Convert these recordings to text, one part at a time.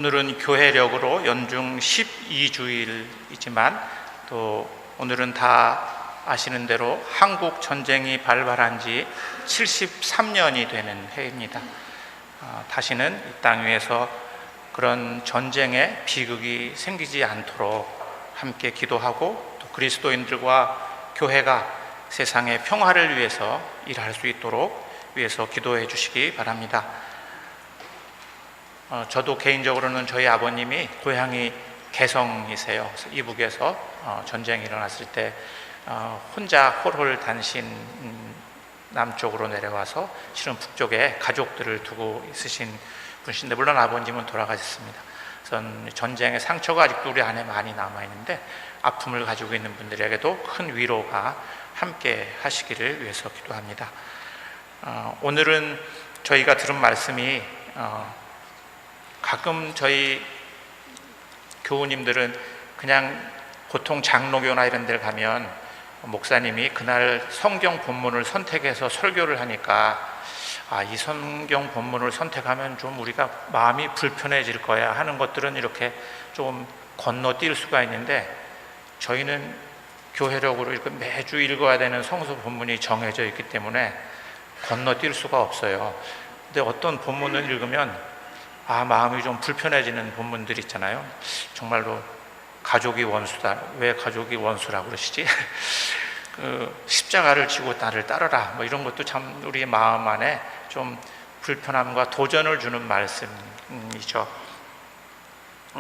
오늘은 교회력으로 연중 12주일이지만 또 오늘은 다 아시는 대로 한국 전쟁이 발발한 지 73년이 되는 해입니다. 다시는 이 땅 위에서 그런 전쟁의 비극이 생기지 않도록 함께 기도하고 또 그리스도인들과 교회가 세상의 평화를 위해서 일할 수 있도록 위해서 기도해 주시기 바랍니다. 저도 개인적으로는 저희 아버님이 고향이 개성이세요. 이북에서 전쟁이 일어났을 때 혼자 홀홀 단신 남쪽으로 내려와서 실은 북쪽에 가족들을 두고 있으신 분이신데, 물론 아버님은 돌아가셨습니다. 전쟁의 상처가 아직도 우리 안에 많이 남아있는데 아픔을 가지고 있는 분들에게도 큰 위로가 함께 하시기를 위해서 기도합니다. 오늘은 저희가 들은 말씀이 가끔 저희 교우님들은 그냥 보통 장로교나 이런 데를 가면 목사님이 그날 성경 본문을 선택해서 설교를 하니까 이 성경 본문을 선택하면 좀 우리가 마음이 불편해질 거야 하는 것들은 이렇게 좀 건너뛸 수가 있는데, 저희는 교회력으로 매주 읽어야 되는 성서 본문이 정해져 있기 때문에 건너뛸 수가 없어요. 근데 어떤 본문을 읽으면 마음이 좀 불편해지는 본문들 있잖아요. 정말로 가족이 원수다. 왜 가족이 원수라고 그러시지? 십자가를 지고 나를 따르라. 이런 것도 참 우리의 마음 안에 좀 불편함과 도전을 주는 말씀이죠.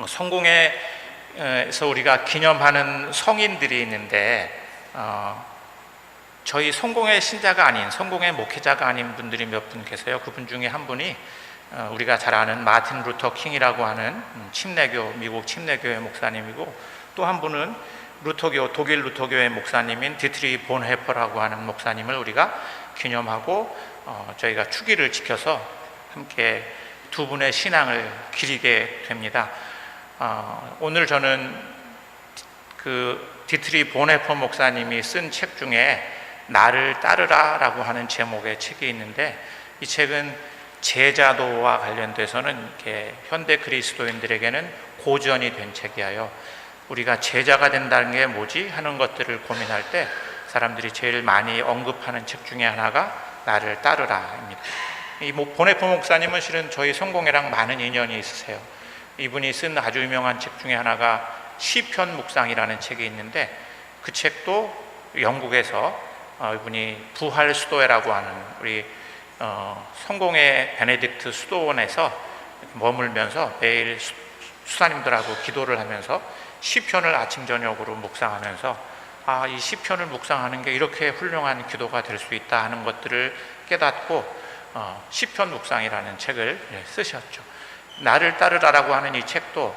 성공회에서 우리가 기념하는 성인들이 있는데 저희 성공회 신자가 아닌, 성공회 목회자가 아닌 분들이 몇 분 계세요. 그분 중에 한 분이 우리가 잘 아는 마틴 루터 킹이라고 하는 미국 침례교회 목사님이고, 또 한 분은 독일 루터교회 목사님인 디트리 본헤퍼라고 하는 목사님을 우리가 기념하고 저희가 추기를 지켜서 함께 두 분의 신앙을 기리게 됩니다. 오늘 저는 그 디트리 본헤퍼 목사님이 쓴 책 중에 나를 따르라 라고 하는 제목의 책이 있는데, 이 책은 제자도와 관련돼서는 이렇게 현대 그리스도인들에게는 고전이 된 책이에요. 우리가 제자가 된다는 게 뭐지 하는 것들을 고민할 때 사람들이 제일 많이 언급하는 책 중에 하나가 나를 따르라입니다. 이 본헤퍼 목사님은 실은 저희 성공회랑 많은 인연이 있으세요. 이분이 쓴 아주 유명한 책 중에 하나가 시편 묵상이라는 책이 있는데, 그 책도 영국에서 이분이 부활 수도회라고 하는 우리 성공회 베네딕트 수도원에서 머물면서 매일 수사님들하고 기도를 하면서 시편을 아침 저녁으로 묵상하면서 이 시편을 묵상하는 게 이렇게 훌륭한 기도가 될 수 있다 하는 것들을 깨닫고 시편 묵상이라는 책을 쓰셨죠. 나를 따르라라고 하는 이 책도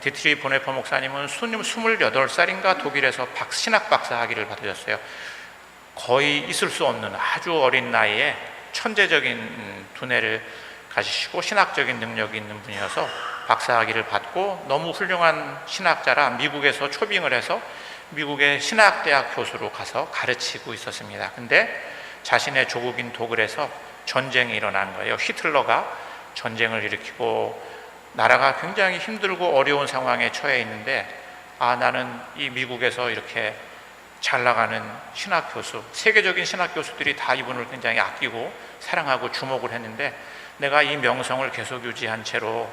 디트리 본헤퍼 목사님은 28살인가 독일에서 신학 박사 학위를 받으셨어요. 거의 있을 수 없는 아주 어린 나이에 천재적인 두뇌를 가지시고 신학적인 능력이 있는 분이어서 박사학위를 받고 너무 훌륭한 신학자라 미국에서 초빙을 해서 미국의 신학대학 교수로 가서 가르치고 있었습니다. 근데 자신의 조국인 독일에서 전쟁이 일어난 거예요. 히틀러가 전쟁을 일으키고 나라가 굉장히 힘들고 어려운 상황에 처해 있는데, 나는 이 미국에서 이렇게 잘 나가는 신학 교수, 세계적인 신학 교수들이 다 이분을 굉장히 아끼고 사랑하고 주목을 했는데, 내가 이 명성을 계속 유지한 채로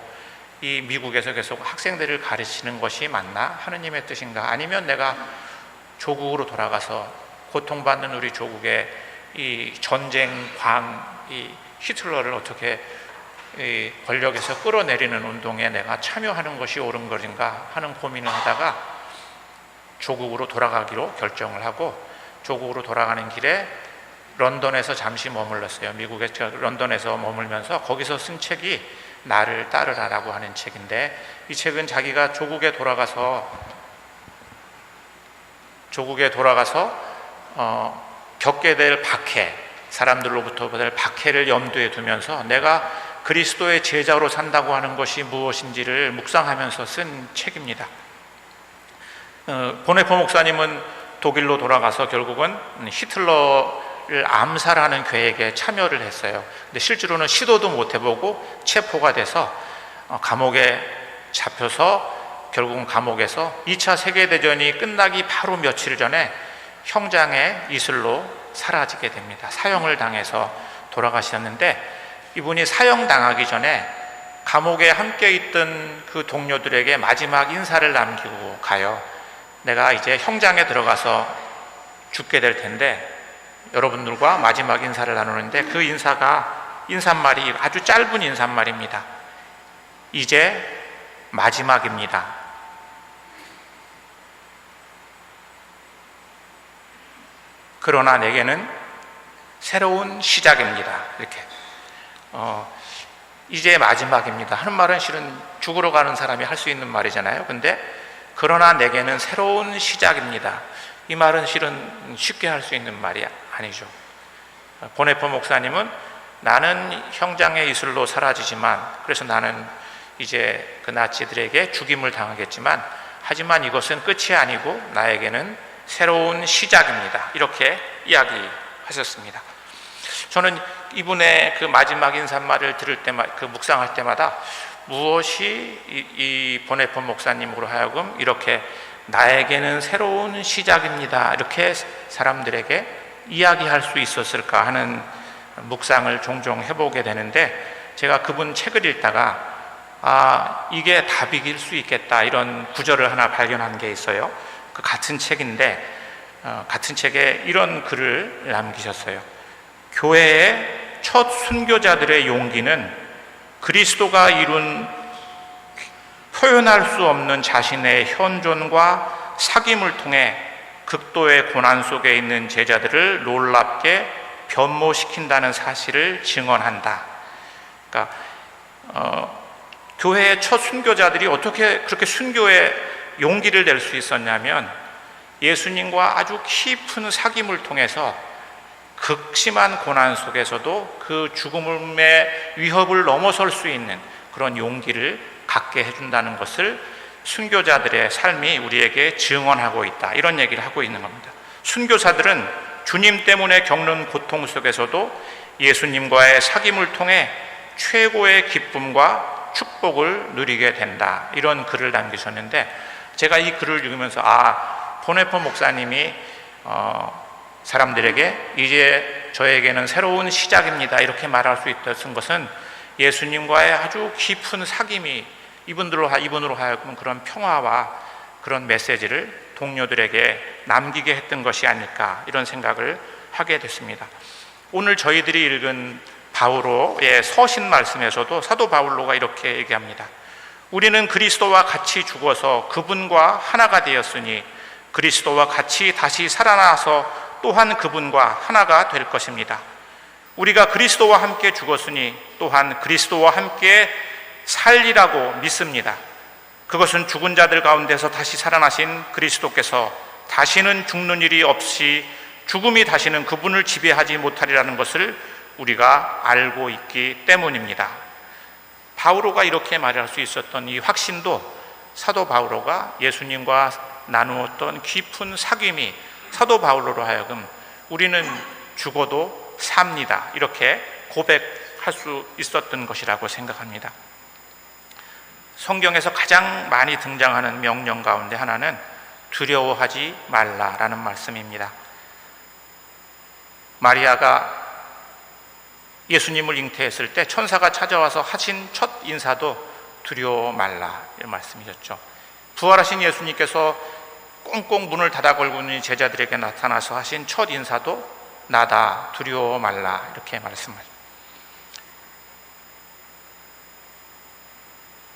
이 미국에서 계속 학생들을 가르치는 것이 맞나? 하느님의 뜻인가? 아니면 내가 조국으로 돌아가서 고통받는 우리 조국의 이 전쟁광, 이 히틀러를 어떻게 이 권력에서 끌어내리는 운동에 내가 참여하는 것이 옳은 것인가 하는 고민을 하다가 조국으로 돌아가기로 결정을 하고, 조국으로 돌아가는 길에 런던에서 잠시 머물렀어요. 미국의 런던에서 머물면서 거기서 쓴 책이 나를 따르라라고 하는 책인데, 이 책은 자기가 조국에 돌아가서 겪게 될 박해, 사람들로부터 받을 박해를 염두에 두면서 내가 그리스도의 제자로 산다고 하는 것이 무엇인지를 묵상하면서 쓴 책입니다. 본헤퍼 목사님은 독일로 돌아가서 결국은 히틀러를 암살하는 계획에 참여를 했어요. 근데 실제로는 시도도 못 해보고 체포가 돼서 감옥에 잡혀서 결국은 감옥에서 2차 세계대전이 끝나기 바로 며칠 전에 형장의 이슬로 사라지게 됩니다. 사형을 당해서 돌아가셨는데, 이분이 사형당하기 전에 감옥에 함께 있던 그 동료들에게 마지막 인사를 남기고 가요. 내가 이제 형장에 들어가서 죽게 될 텐데 여러분들과 마지막 인사를 나누는데, 그 인사말이 아주 짧은 인사말입니다. 이제 마지막입니다. 그러나 내게는 새로운 시작입니다. 이렇게 이제 마지막입니다 하는 말은 실은 죽으러 가는 사람이 할 수 있는 말이잖아요. 근데 그러나 내게는 새로운 시작입니다, 이 말은 실은 쉽게 할 수 있는 말이 아니죠. 보네포 목사님은 나는 형장의 이슬로 사라지지만, 그래서 나는 이제 그 나치들에게 죽임을 당하겠지만, 하지만 이것은 끝이 아니고 나에게는 새로운 시작입니다, 이렇게 이야기하셨습니다. 저는 이분의 그 마지막 인사말을 들을 때마다, 그 묵상할 때마다 무엇이 이 보네포 목사님으로 하여금 이렇게 나에게는 새로운 시작입니다 이렇게 사람들에게 이야기할 수 있었을까 하는 묵상을 종종 해보게 되는데, 제가 그분 책을 읽다가 이게 답이길 수 있겠다 이런 구절을 하나 발견한 게 있어요. 그 같은 책인데 같은 책에 이런 글을 남기셨어요. 교회의 첫 순교자들의 용기는 그리스도가 이룬 표현할 수 없는 자신의 현존과 사귐을 통해 극도의 고난 속에 있는 제자들을 놀랍게 변모시킨다는 사실을 증언한다. 그러니까 교회의 첫 순교자들이 어떻게 그렇게 순교에 용기를 낼 수 있었냐면, 예수님과 아주 깊은 사귐을 통해서 극심한 고난 속에서도 그 죽음의 위협을 넘어설 수 있는 그런 용기를 갖게 해준다는 것을 순교자들의 삶이 우리에게 증언하고 있다, 이런 얘기를 하고 있는 겁니다. 순교사들은 주님 때문에 겪는 고통 속에서도 예수님과의 사귐을 통해 최고의 기쁨과 축복을 누리게 된다, 이런 글을 남기셨는데, 제가 이 글을 읽으면서 보네포 목사님이 사람들에게 이제 저에게는 새로운 시작입니다 이렇게 말할 수 있었던 것은 예수님과의 아주 깊은 사귐이 이분으로 하여금 그런 평화와 그런 메시지를 동료들에게 남기게 했던 것이 아닐까, 이런 생각을 하게 됐습니다. 오늘 저희들이 읽은 바울의 서신 말씀에서도 사도 바울로가 이렇게 얘기합니다. 우리는 그리스도와 같이 죽어서 그분과 하나가 되었으니 그리스도와 같이 다시 살아나서 또한 그분과 하나가 될 것입니다. 우리가 그리스도와 함께 죽었으니 또한 그리스도와 함께 살리라고 믿습니다. 그것은 죽은 자들 가운데서 다시 살아나신 그리스도께서 다시는 죽는 일이 없이 죽음이 다시는 그분을 지배하지 못하리라는 것을 우리가 알고 있기 때문입니다. 바오로가 이렇게 말할 수 있었던 이 확신도 사도 바오로가 예수님과 나누었던 깊은 사귐이 사도 바울로 하여금 우리는 죽어도 삽니다 이렇게 고백할 수 있었던 것이라고 생각합니다. 성경에서 가장 많이 등장하는 명령 가운데 하나는 두려워하지 말라라는 말씀입니다. 마리아가 예수님을 잉태했을 때 천사가 찾아와서 하신 첫 인사도 두려워 말라, 이런 말씀이셨죠. 부활하신 예수님께서 꽁꽁 문을 닫아 걸고 있는 제자들에게 나타나서 하신 첫 인사도 나다, 두려워 말라, 이렇게 말씀하셨습니다.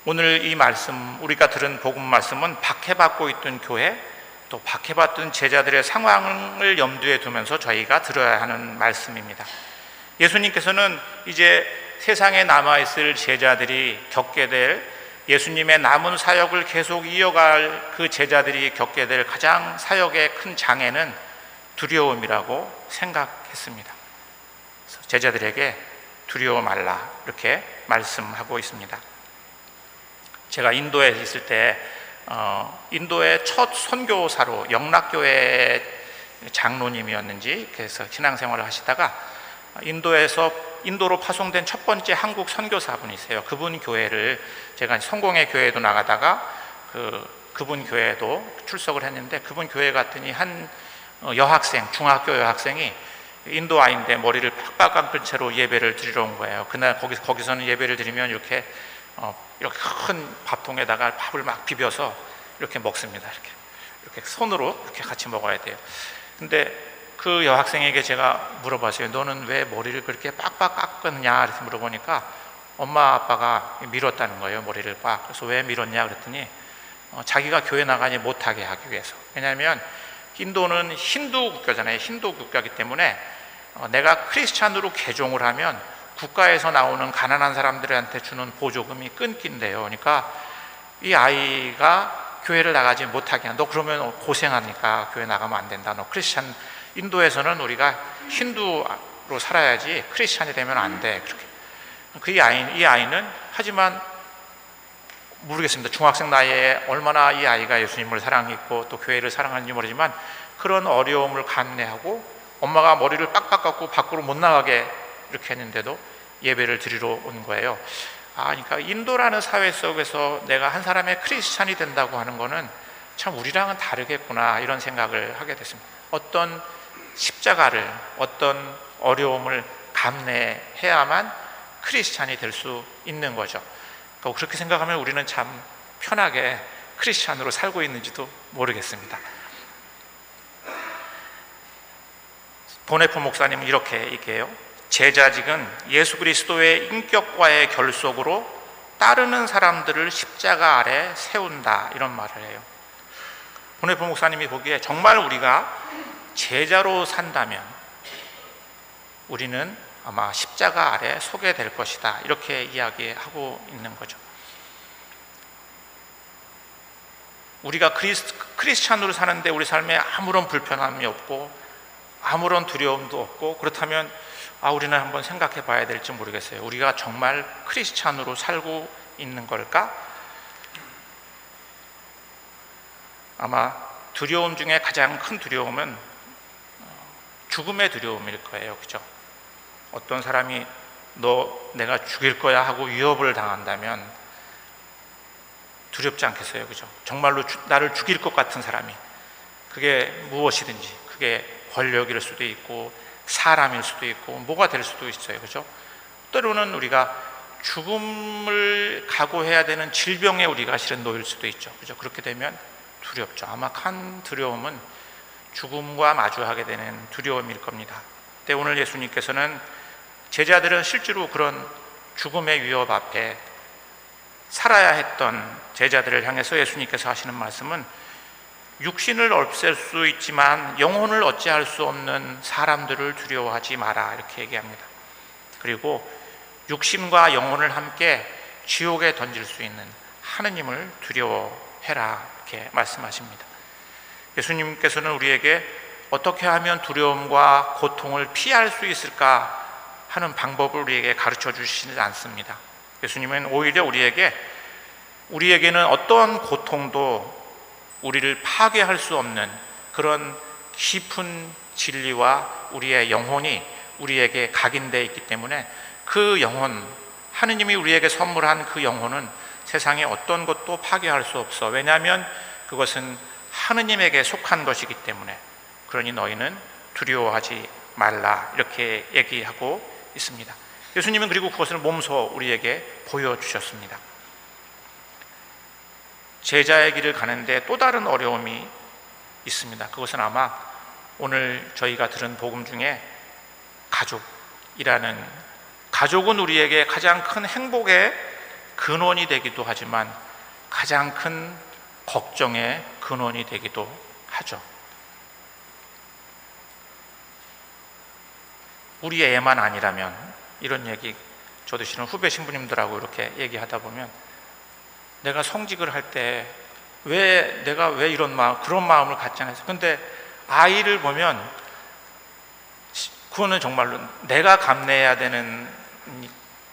오늘 이 말씀, 우리가 들은 복음 말씀은 박해받고 있던 교회, 또 박해받던 제자들의 상황을 염두에 두면서 저희가 들어야 하는 말씀입니다. 예수님께서는 이제 세상에 남아있을 제자들이 겪게 될, 예수님의 남은 사역을 계속 이어갈 그 제자들이 겪게 될 가장 사역의 큰 장애는 두려움이라고 생각했습니다. 그래서 제자들에게 두려워 말라, 이렇게 말씀하고 있습니다. 제가 인도에 있을 때 인도의 첫 선교사로 영락교회 장로님이었는지 그래서 신앙생활을 하시다가 인도에서 인도로 파송된 첫 번째 한국 선교사분이세요. 그분 교회를 제가 성공의 교회도 나가다가 그분 교회도 출석을 했는데, 그분 교회 갔더니 한 여학생, 중학교 여학생이 인도 아이인데 머리를 팍팍 감은 채로 예배를 드리러 온 거예요. 그날 거기서는 예배를 드리면 이렇게 큰 밥통에다가 밥을 막 비벼서 이렇게 먹습니다. 이렇게 손으로 이렇게 같이 먹어야 돼요. 근데 그 여학생에게 제가 물어봤어요. 너는 왜 머리를 그렇게 빡빡 깎았냐? 이렇게 물어보니까 엄마 아빠가 밀었다는 거예요, 머리를 빡. 그래서 왜 밀었냐 그랬더니 자기가 교회 나가지 못하게 하기 위해서. 왜냐하면 인도는 힌두 국가잖아요. 힌두 국가이기 때문에 내가 크리스찬으로 개종을 하면 국가에서 나오는 가난한 사람들한테 주는 보조금이 끊긴대요. 그러니까 이 아이가 교회를 나가지 못하게 너 그러면 고생하니까 교회 나가면 안 된다. 너 크리스찬, 인도에서는 우리가 힌두로 살아야지 크리스찬이 되면 안 돼. 그렇게 이 아이는 하지만 모르겠습니다. 중학생 나이에 얼마나 이 아이가 예수님을 사랑했고 또 교회를 사랑하는지 모르지만 그런 어려움을 감내하고 엄마가 머리를 빡빡 깎고 밖으로 못 나가게 이렇게 했는데도 예배를 드리러 온 거예요. 그러니까 인도라는 사회 속에서 내가 한 사람의 크리스찬이 된다고 하는 거는 참 우리랑은 다르겠구나, 이런 생각을 하게 됐습니다. 어떤 십자가를, 어떤 어려움을 감내해야만 크리스찬이 될 수 있는 거죠. 그렇게 생각하면 우리는 참 편하게 크리스찬으로 살고 있는지도 모르겠습니다. 보네포 목사님은 이렇게 얘기해요. 제자직은 예수 그리스도의 인격과의 결속으로 따르는 사람들을 십자가 아래 세운다, 이런 말을 해요. 보네포 목사님이 보기에 정말 우리가 제자로 산다면 우리는 아마 십자가 아래 서게 될 것이다, 이렇게 이야기하고 있는 거죠. 우리가 크리스찬으로 사는데 우리 삶에 아무런 불편함이 없고 아무런 두려움도 없고, 그렇다면 우리는 한번 생각해 봐야 될지 모르겠어요. 우리가 정말 크리스찬으로 살고 있는 걸까? 아마 두려움 중에 가장 큰 두려움은 죽음의 두려움일 거예요. 그죠? 어떤 사람이 내가 죽일 거야 하고 위협을 당한다면 두렵지 않겠어요? 그죠? 정말로 나를 죽일 것 같은 사람이, 그게 무엇이든지, 그게 권력일 수도 있고 사람일 수도 있고 뭐가 될 수도 있어요. 그죠? 때로는 우리가 죽음을 각오해야 되는 질병에 우리가 실은 놓일 수도 있죠. 그죠? 그렇게 되면 두렵죠. 아마 큰 두려움은 죽음과 마주하게 되는 두려움일 겁니다. 근데 오늘 예수님께서는 제자들은 실제로 그런 죽음의 위협 앞에 살아야 했던 제자들을 향해서 예수님께서 하시는 말씀은 육신을 없앨 수 있지만 영혼을 어찌할 수 없는 사람들을 두려워하지 마라, 이렇게 얘기합니다. 그리고 육신과 영혼을 함께 지옥에 던질 수 있는 하느님을 두려워해라, 이렇게 말씀하십니다. 예수님께서는 우리에게 어떻게 하면 두려움과 고통을 피할 수 있을까 하는 방법을 우리에게 가르쳐 주시지 않습니다. 예수님은 오히려 우리에게는 어떠한 고통도 우리를 파괴할 수 없는 그런 깊은 진리와 우리의 영혼이 우리에게 각인되어 있기 때문에 그 영혼, 하느님이 우리에게 선물한 그 영혼은 세상에 어떤 것도 파괴할 수 없어. 왜냐하면 그것은 하느님에게 속한 것이기 때문에. 그러니 너희는 두려워하지 말라, 이렇게 얘기하고 있습니다. 예수님은 그리고 그것을 몸소 우리에게 보여주셨습니다. 제자의 길을 가는데 또 다른 어려움이 있습니다. 그것은 아마 오늘 저희가 들은 복음 중에 가족은 우리에게 가장 큰 행복의 근원이 되기도 하지만 가장 큰 걱정의 근원이 되기도 하죠. 우리 애만 아니라면, 이런 얘기 저도 실은 후배 신부님들하고 이렇게 얘기하다 보면, 내가 성직을 할 때 내가 왜 그런 마음을 갖지 않았어. 근데 아이를 보면 그거는 정말로 내가 감내해야 되는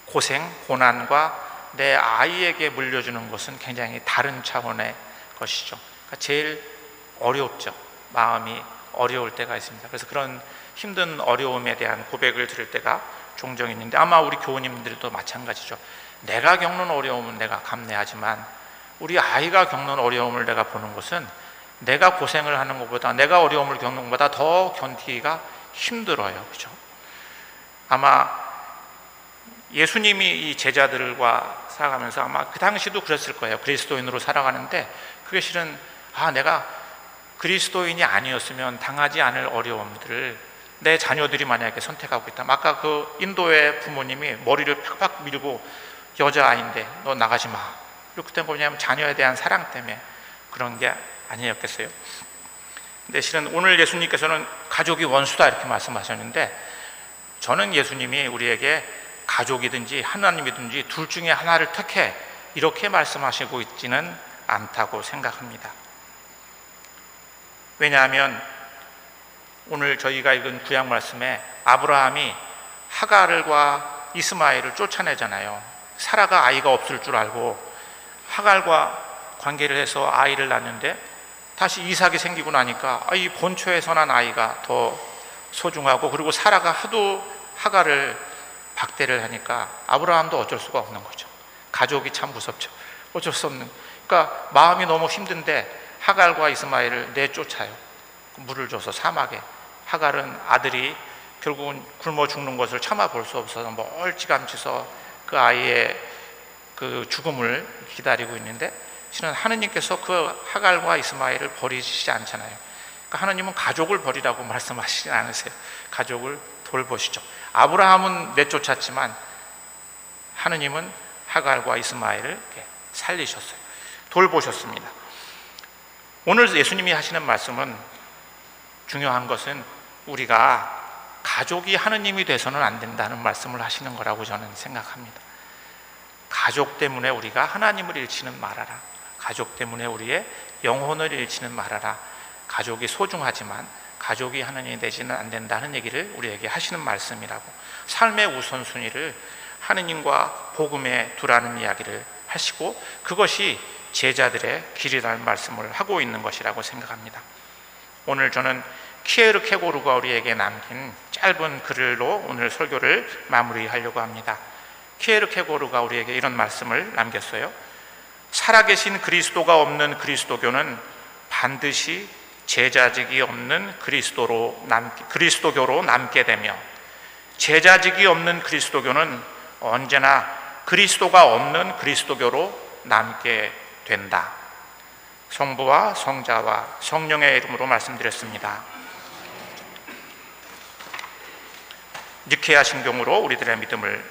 고생, 고난과 내 아이에게 물려주는 것은 굉장히 다른 차원의 것이죠. 그러니까 제일 어렵죠. 마음이 어려울 때가 있습니다. 그래서 그런 힘든 어려움에 대한 고백을 들을 때가 종종 있는데 아마 우리 교우님들도 마찬가지죠. 내가 겪는 어려움은 내가 감내하지만 우리 아이가 겪는 어려움을 내가 보는 것은 내가 고생을 하는 것보다, 내가 어려움을 겪는 것보다 더 견디기가 힘들어요. 그죠? 아마 예수님이 이 제자들과 살아가면서 아마 그 당시도 그랬을 거예요. 그리스도인으로 살아가는데 그게 실은 내가 그리스도인이 아니었으면 당하지 않을 어려움들을 내 자녀들이 만약에 선택하고 있다면, 아까 그 인도의 부모님이 머리를 팍팍 밀고 여자아이인데 너 나가지 마, 이렇게 된 거냐면 자녀에 대한 사랑 때문에 그런 게 아니었겠어요? 근데 실은 오늘 예수님께서는 가족이 원수다 이렇게 말씀하셨는데, 저는 예수님이 우리에게 가족이든지 하나님이든지 둘 중에 하나를 택해 이렇게 말씀하시고 있지는 않다고 생각합니다. 왜냐하면 오늘 저희가 읽은 구약 말씀에 아브라함이 하갈과 이스마엘을 쫓아내잖아요. 사라가 아이가 없을 줄 알고 하갈과 관계를 해서 아이를 낳는데 다시 이삭이 생기고 나니까 이 본초에서 난 아이가 더 소중하고, 그리고 사라가 하도 하갈을 박대를 하니까 아브라함도 어쩔 수가 없는 거죠. 가족이 참 무섭죠. 어쩔 수 없는, 그러니까 마음이 너무 힘든데 하갈과 이스마엘을 내쫓아요. 물을 줘서 사막에. 하갈은 아들이 결국은 굶어 죽는 것을 참아 볼 수 없어서 멀찌감치서 그 아이의 그 죽음을 기다리고 있는데, 실은 하느님께서 그 하갈과 이스마엘을 버리시지 않잖아요. 그러니까 하느님은 가족을 버리라고 말씀하시지 않으세요. 가족을 돌보시죠. 아브라함은 내쫓았지만 하느님은 하갈과 이스마엘을 이렇게 살리셨어요. 돌보셨습니다. 오늘 예수님이 하시는 말씀은, 중요한 것은 우리가 가족이 하느님이 돼서는 안 된다는 말씀을 하시는 거라고 저는 생각합니다. 가족 때문에 우리가 하나님을 잃지는 말아라. 가족 때문에 우리의 영혼을 잃지는 말아라. 가족이 소중하지만 가족이 하느님이 되지는 안 된다는 얘기를 우리에게 하시는 말씀이라고, 삶의 우선순위를 하느님과 복음에 두라는 이야기를 하시고 그것이 제자들의 길이라는 말씀을 하고 있는 것이라고 생각합니다. 오늘 저는 키에르케고르가 우리에게 남긴 짧은 글로 오늘 설교를 마무리하려고 합니다. 키에르케고르가 우리에게 이런 말씀을 남겼어요. 살아계신 그리스도가 없는 그리스도교는 반드시 제자직이 없는 그리스도교로 남게 되며, 제자직이 없는 그리스도교는 언제나 그리스도가 없는 그리스도교로 남게 된다. 성부와 성자와 성령의 이름으로 말씀드렸습니다. 니케아 신경으로 우리들의 믿음을